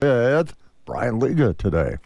with Brian Lyga today.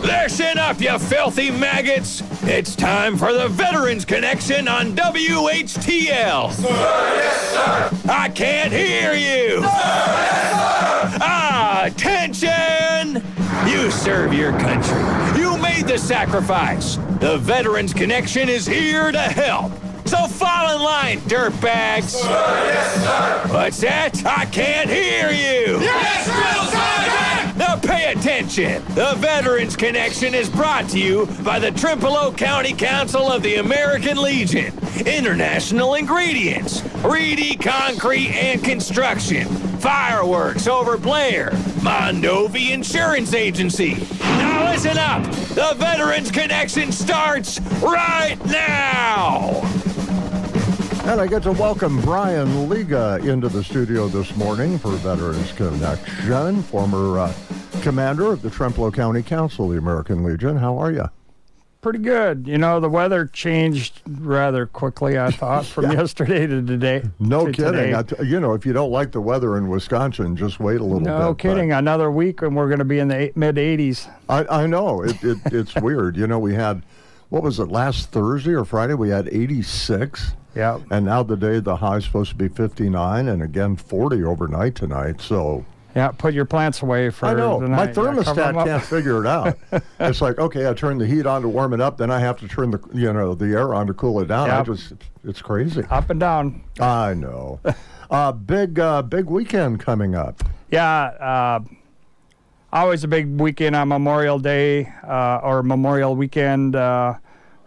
Listen up, you filthy maggots! It's time for the Veterans Connection on WHTL. Sir, yes, sir. I can't hear you. Sir, yes, sir. Attention! You serve your country. You made the sacrifice. The Veterans Connection is here to help. So fall in line, dirtbags. Sir, yes, sir. What's that? I can't hear you. Yes, Drill Sergeant! Now pay attention. The Veterans Connection is brought to you by the Trempealeau County Council of the American Legion, International Ingredients, Reedy Concrete and Construction, Fireworks over Blair, Mondovi Insurance Agency. Now listen up. The Veterans Connection starts right now. And I get to welcome Brian Lyga into the studio this morning for Veterans Connection, former commander of the Trempealeau County Council of the American Legion. How are you? Pretty good. You know, the weather changed rather quickly, I thought, from yesterday to today. No kidding. If you don't like the weather in Wisconsin, just wait a little bit. No kidding. Another week and we're going to be in the mid-80s. I know. It's weird. You know, we had, what was it, last Thursday or Friday? We had 86. Yeah. And now the high's supposed to be 59 and again 40 overnight tonight. So yeah, put your plants away for I know. the My night. thermostat can't figure it out. It's like, okay, I turn the heat on to warm it up, then I have to turn the air on to cool it down. Yep. It's crazy. Up and down. I know. Big weekend coming up. Yeah, always a big weekend on Memorial Day or Memorial Weekend.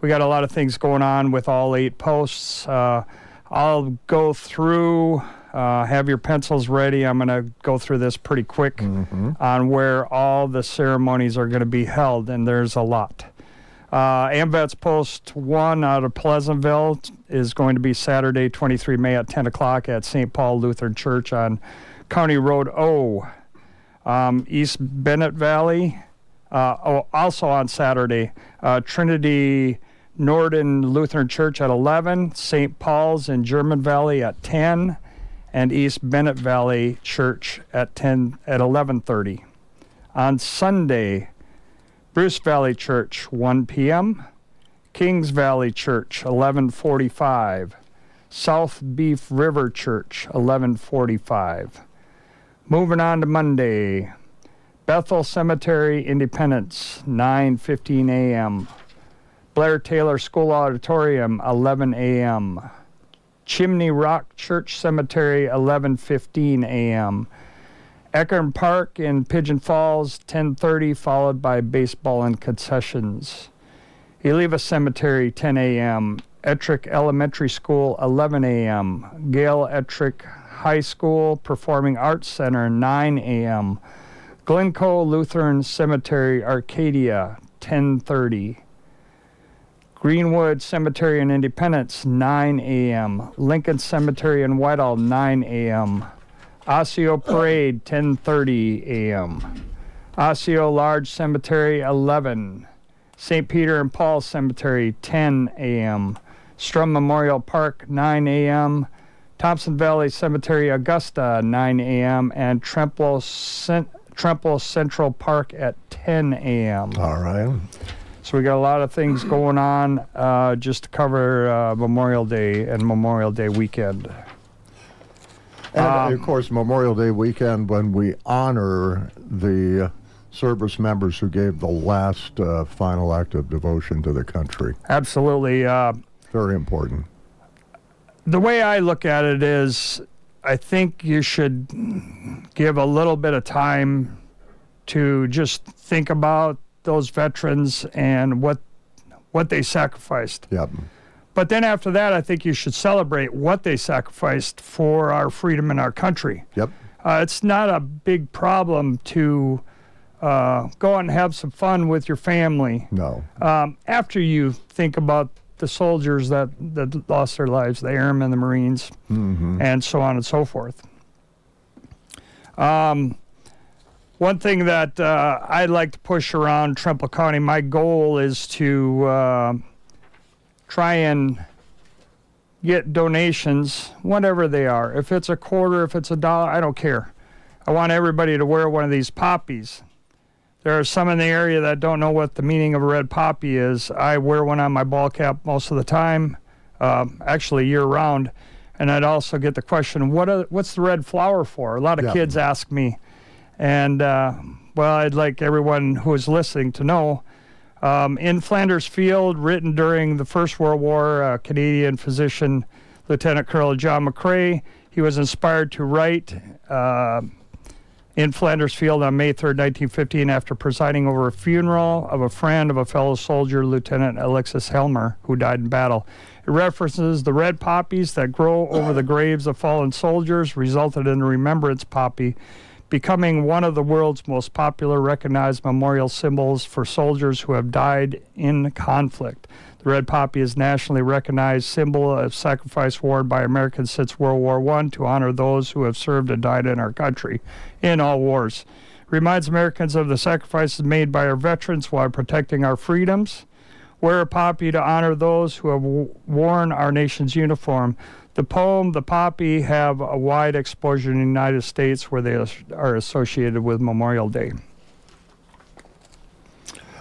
We got a lot of things going on with all 8 posts. I'll go through, have your pencils ready. I'm going to go through this pretty quick on where all the ceremonies are going to be held, and there's a lot. AMVETS Post 1 out of Pleasantville is going to be Saturday, 23 May at 10 o'clock at St. Paul Lutheran Church on County Road O. East Bennett Valley, also on Saturday, Trinity Norden Lutheran Church at 11, St. Paul's in German Valley at 10, and East Bennett Valley Church at 11:30. On Sunday, Bruce Valley Church 1 p.m., Kings Valley Church 11:45, South Beef River Church 11:45. Moving on to Monday, Bethel Cemetery Independence 9:15 a.m., Blair Taylor School Auditorium, 11 a.m. Chimney Rock Church Cemetery, 11:15 a.m. Eckern Park in Pigeon Falls, 10:30, followed by baseball and concessions. Eliva Cemetery, 10 a.m. Ettrick Elementary School, 11 a.m. Gale Ettrick High School Performing Arts Center, 9 a.m. Glencoe Lutheran Cemetery, Arcadia, 10:30. Greenwood Cemetery in Independence, 9 a.m. Lincoln Cemetery in Whitehall, 9 a.m. Osseo Parade, 10:30 a.m. Osseo Large Cemetery, 11. St. Peter and Paul Cemetery, 10 a.m. Strum Memorial Park, 9 a.m. Thompson Valley Cemetery, Augusta, 9 a.m. And Trempealeau Central Park at 10 a.m. All right. So we got a lot of things going on just to cover Memorial Day and Memorial Day weekend. And, of course, Memorial Day weekend when we honor the service members who gave the last final act of devotion to the country. Absolutely. Very important. The way I look at it is I think you should give a little bit of time to just think about those veterans and what they sacrificed. Yep. But then after that, I think you should celebrate what they sacrificed for our freedom and our country. Yep. It's not a big problem to go and have some fun with your family. No. After you think about the soldiers that lost their lives, the airmen, the Marines, and so on and so forth. One thing that I'd like to push around Trempealeau County, my goal is to try and get donations, whatever they are. If it's a quarter, if it's $1, I don't care. I want everybody to wear one of these poppies. There are some in the area that don't know what the meaning of a red poppy is. I wear one on my ball cap most of the time, actually year-round. And I'd also get the question, what's the red flower for? A lot of kids ask me. And, well, I'd like everyone who is listening to know, in Flanders Field, written during the First World War, Canadian physician, Lieutenant Colonel John McCrae, he was inspired to write in Flanders Field on May 3rd, 1915, after presiding over a funeral of a friend of a fellow soldier, Lieutenant Alexis Helmer, who died in battle. It references the red poppies that grow over the graves of fallen soldiers, resulted in the Remembrance Poppy, becoming one of the world's most popular recognized memorial symbols for soldiers who have died in conflict. The red poppy is nationally recognized symbol of sacrifice worn by Americans since World War I to honor those who have served and died in our country in all wars. Reminds Americans of the sacrifices made by our veterans while protecting our freedoms. Wear a poppy to honor those who have worn our nation's uniform. The poem, The Poppy, have a wide exposure in the United States where they are associated with Memorial Day.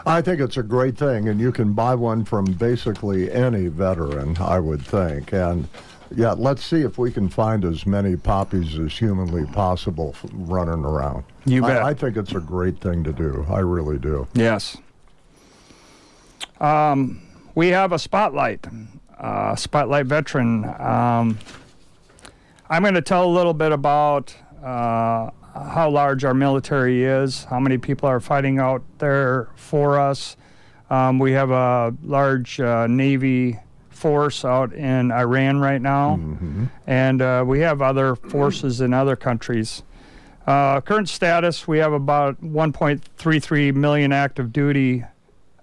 I think it's a great thing, and you can buy one from basically any veteran, I would think. And, yeah, let's see if we can find as many poppies as humanly possible running around. You bet. I think it's a great thing to do. I really do. Yes. We have a spotlight veteran. I'm going to tell a little bit about how large our military is, how many people are fighting out there for us. We have a large Navy force out in Iran right now, and we have other forces in other countries. Current status, we have about 1.33 million active duty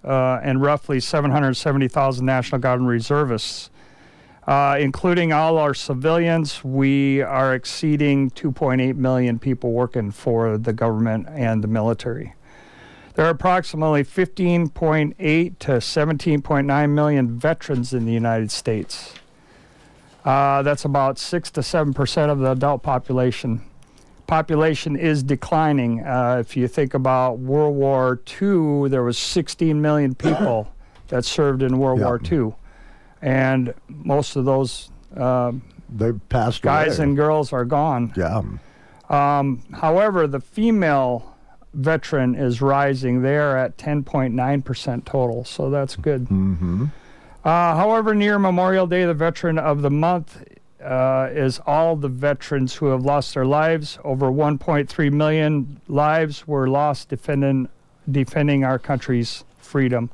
and roughly 770,000 National Guard and reservists. Including all our civilians, we are exceeding 2.8 million people working for the government and the military. There are approximately 15.8 to 17.9 million veterans in the United States. That's about 6 to 7% of the adult population. Population is declining. If you think about World War II, there was 16 million people that served in World War II. And most of those they've passed guys away. And girls are gone. Yeah. However, the female veteran is rising. They are at 10.9% total, so that's good. However, near Memorial Day, the Veteran of the Month is all the veterans who have lost their lives. Over 1.3 million lives were lost defending our country's freedom.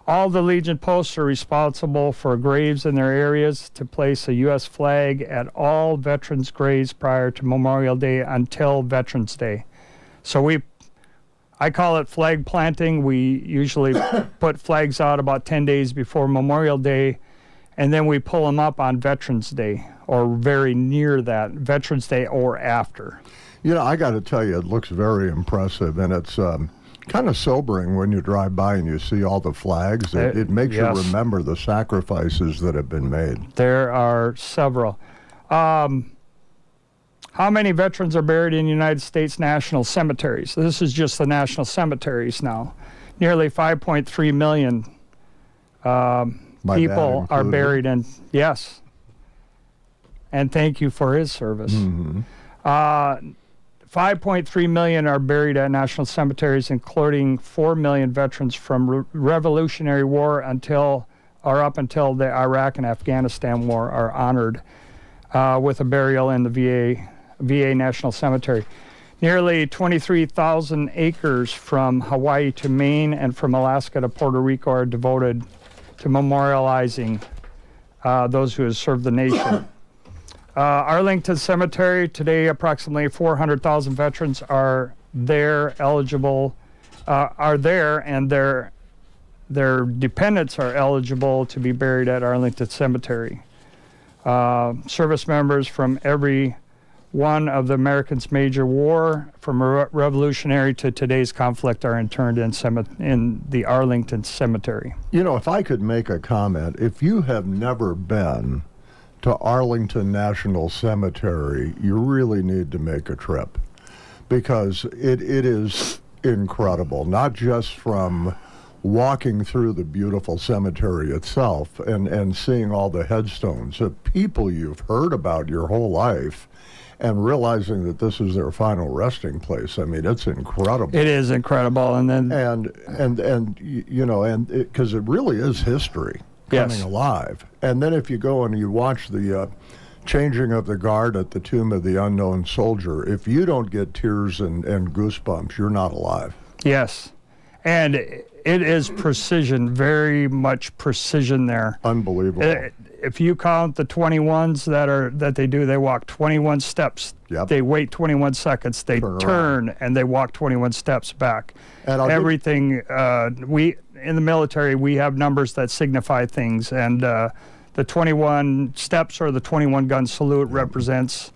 All the Legion posts are responsible for graves in their areas to place a U.S. flag at all veterans' graves prior to Memorial Day until Veterans Day. So I call it flag planting. We usually put flags out about 10 days before Memorial Day, and then we pull them up on Veterans Day or very near that, Veterans Day or after. You know, I got to tell you, it looks very impressive, and it's kind of sobering when you drive by and you see all the flags. It makes you remember the sacrifices that have been made. There are several. How many veterans are buried in United States national cemeteries? This is just the national cemeteries now. Nearly 5.3 million people are buried in, yes. And thank you for his service. 5.3 million are buried at national cemeteries, including 4 million veterans from Revolutionary War up until the Iraq and Afghanistan War are honored with a burial in the VA National Cemetery. Nearly 23,000 acres from Hawaii to Maine and from Alaska to Puerto Rico are devoted to memorializing those who have served the nation. Arlington Cemetery, today approximately 400,000 veterans are there, and their dependents are eligible to be buried at Arlington Cemetery. Service members from every one of the Americans' major war, from a revolutionary to today's conflict, are interned in the Arlington Cemetery. You know, if I could make a comment, if you have never been to Arlington National Cemetery, you really need to make a trip, because it is incredible, not just from walking through the beautiful cemetery itself and seeing all the headstones of people you've heard about your whole life, and realizing that this is their final resting place. I mean, it's incredible. It is incredible, and then you know, because it really is history coming Yes. alive. And then if you go and you watch the changing of the guard at the Tomb of the Unknown Soldier, if you don't get tears and goosebumps, you're not alive. yes, and it is precision, very much precision there. Unbelievable. If you count the 21s they walk 21 steps. Yep. They wait 21 seconds. They turn and they walk 21 steps back. And everything we in the military, we have numbers that signify things, and the 21 steps or the 21 gun salute represents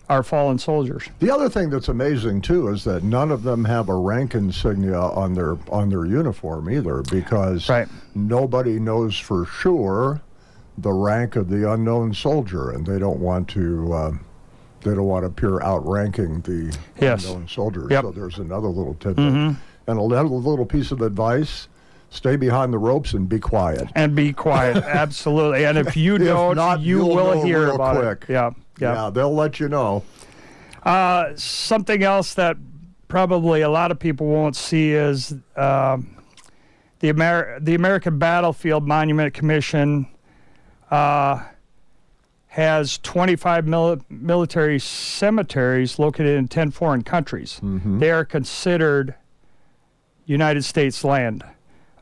our fallen soldiers. The other thing that's amazing too is that none of them have a rank insignia on their uniform either, because nobody knows for sure the rank of the unknown soldier, and they don't want to appear outranking the unknown soldier. Yep. So there's another little tidbit. And another little piece of advice: stay behind the ropes and be quiet. And be quiet, absolutely. And if you don't, not, you you'll will know hear real about quick. it. Yeah. Yeah, they'll let you know. Something else that probably a lot of people won't see is the American Battlefield Monument Commission has 25 military cemeteries located in 10 foreign countries. They are considered United States land.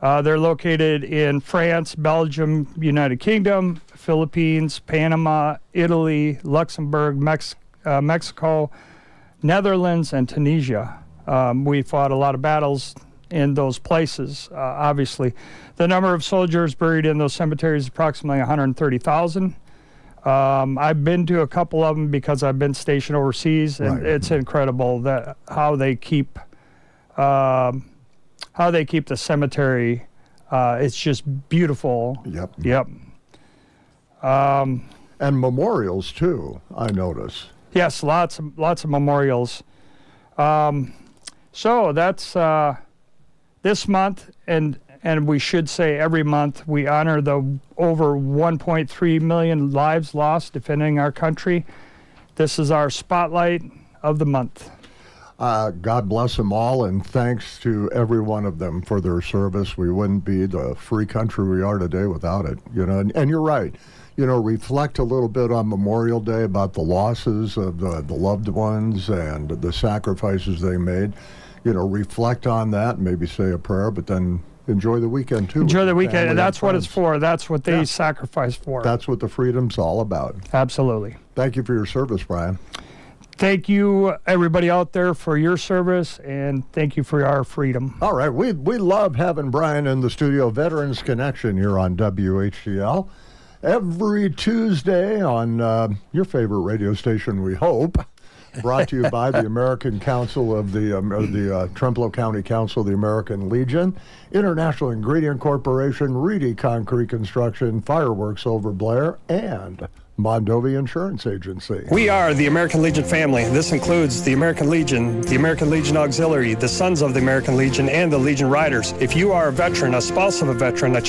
They're located in France, Belgium, United Kingdom, Philippines, Panama, Italy, Luxembourg, Mexico, Netherlands, and Tunisia. We fought a lot of battles in those places, obviously. The number of soldiers buried in those cemeteries is approximately 130,000. I've been to a couple of them because I've been stationed overseas, and it's incredible that how they keep the cemetery. It's just beautiful. Yep. And memorials too, I notice. Yes, lots of memorials. So that's this month, and we should say every month, we honor the over 1.3 million lives lost defending our country. This is our spotlight of the month. God bless them all, and thanks to every one of them for their service. We wouldn't be the free country we are today without it. You know, and you're right. You know, reflect a little bit on Memorial Day about the losses of the loved ones and the sacrifices they made. You know, reflect on that, maybe say a prayer, but then enjoy the weekend too. Enjoy the weekend, and that's what it's for. That's what they sacrifice for. That's what the freedom's all about. Absolutely. Thank you for your service, Brian. Thank you, everybody out there, for your service, and thank you for our freedom. All right, we love having Brian in the studio. Veterans Connection here on WHTL. Every Tuesday on your favorite radio station, we hope. Brought to you by the American Council of the Trempealeau County Council of the American Legion, International Ingredient Corporation, Reedy Concrete Construction, Fireworks Over Blair, and Mondovi Insurance Agency. We are the American Legion family. This includes the American Legion Auxiliary, the Sons of the American Legion, and the Legion Riders. If you are a veteran, a spouse of a veteran, a child